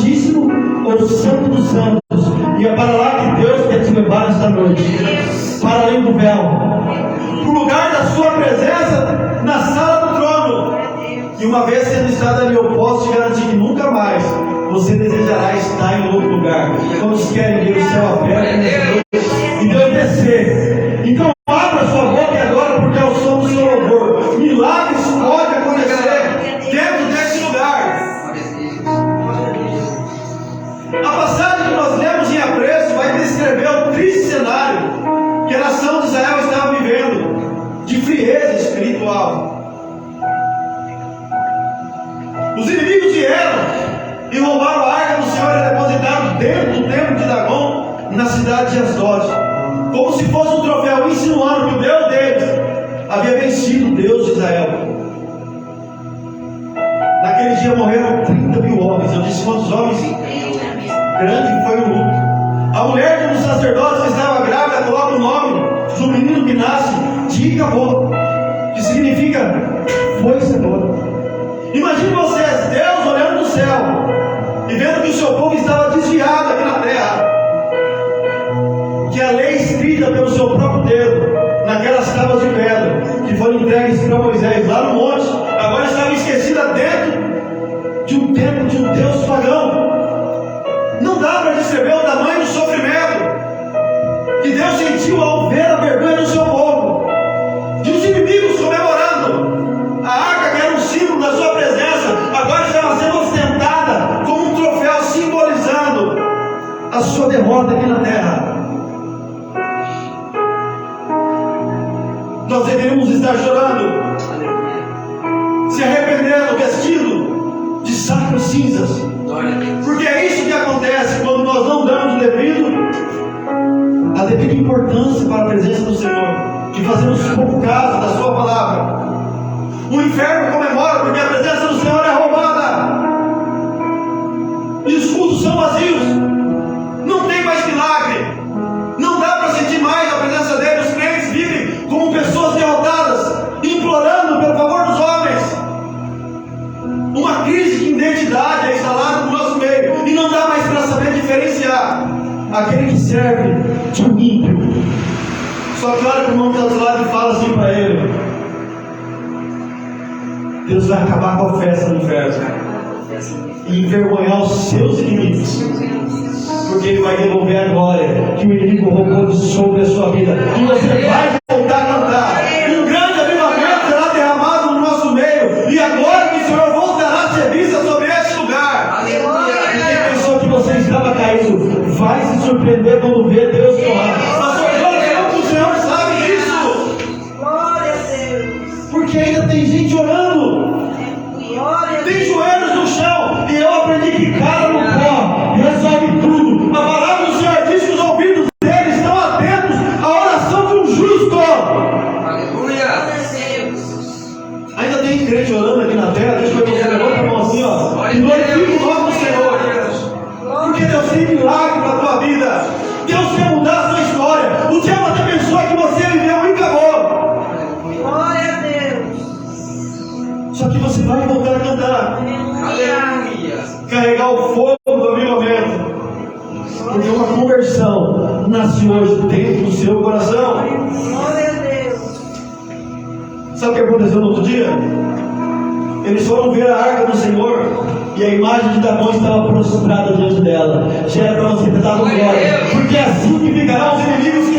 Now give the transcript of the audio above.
Santíssimo ou Santo dos Santos. E é para lá que Deus quer te levar esta noite, para além do véu, para o lugar da sua presença, na sala do trono. E uma vez sendo estado ali, eu posso te garantir que nunca mais você desejará estar em outro lugar. Quantos querem ver o céu aberto nessa noite e Deus descer? Então abra sua boca agora, porque é o som do seu louvor. Milagres podem acontecer dentro desse lugar. A passagem que nós lemos em Apreço vai descrever o triste cenário que a nação de Israel estava vivendo, de frieza espiritual. Os inimigos vieram e roubaram a arca do Senhor, depositada dentro do templo de Dagon, na cidade de Asdod, como se fosse um troféu, insinuando que o Deus deles havia vencido o Deus de Israel. Naquele dia morreram 30 mil homens. Eu disse quantos homens? Grande foi o luto. A mulher de um dos sacerdotes que estava grávida coloca o nome do menino que nasce de Icabod, que significa foi-se embora. Imagine vocês, Deus olhando do céu e vendo que o seu povo estava desviado aqui na terra, que a lei escrita pelo seu próprio dedo naquelas tábuas de pedra que foram entregues para Moisés lá no monte, agora estava esquecida dentro de um templo de um Deus pagão. Não dá para descrever o tamanho do sofrimento que Deus sentiu ao ver a vergonha do seu povo, de os inimigos comemorando a arca, que era um símbolo da sua presença, agora estava sendo ostentada como um troféu, simbolizando a sua derrota aqui na terra. Nós deveríamos estar chorando, se arrependendo, vestido de sacos cinzas, porque é isso que acontece quando nós não damos a devida importância para a presença do Senhor, que fazemos pouco caso da sua palavra. O inferno comemora porque a presença do Senhor é roubada, e os cultos são vazios, não tem mais milagre, não dá para sentir mais a presença dele. Os crentes vivem como pessoas derrotadas, implorando pelo favor dos homens. Uma crise de identidade é instalada no nosso meio, e não dá mais para saber diferenciar aquele que serve de um ímpio. Só que olha para o irmão que está do lado e fala assim para ele: Deus vai acabar com a festa no inferno e envergonhar os seus inimigos, porque Ele vai devolver a glória que o inimigo roubou de sobre a sua vida, e você vai voltar a cantar. Um grande avivamento será derramado no nosso meio, e a glória do Senhor voltará a ser vista sobre este lugar. Aleluia. E quem pensou que você estava caído vai se surpreender quando vê Deus honrar. O Senhor sabe disso. Glória a Deus. Porque ainda tem gente orando, tem joelhos no chão, e eu aprendi que cara no pó resolve tudo. A palavra do Senhor diz que os ouvidos dele estão atentos à oração de um justo. Aleluia. Ainda tem crente orando aqui na terra. Deixa eu ver você, levanta a mão assim, ó, e glorifica o nome do Senhor, porque Deus tem milagre para a tua vida. Deus quer mudar a sua história. O diabo até pensou que você viveu e acabou. Glória a Deus. Só que você vai voltar a cantar, Aleluia. carregar o fogo do avivamento, porque uma conversão nasce hoje dentro do seu coração. Glória a Deus. Sabe o que aconteceu no outro dia? Eles foram ver a arca do Senhor, e a imagem de Dagon estava prostrada diante dela. Já era para você ter dado glória, porque assim que ficarão os inimigos que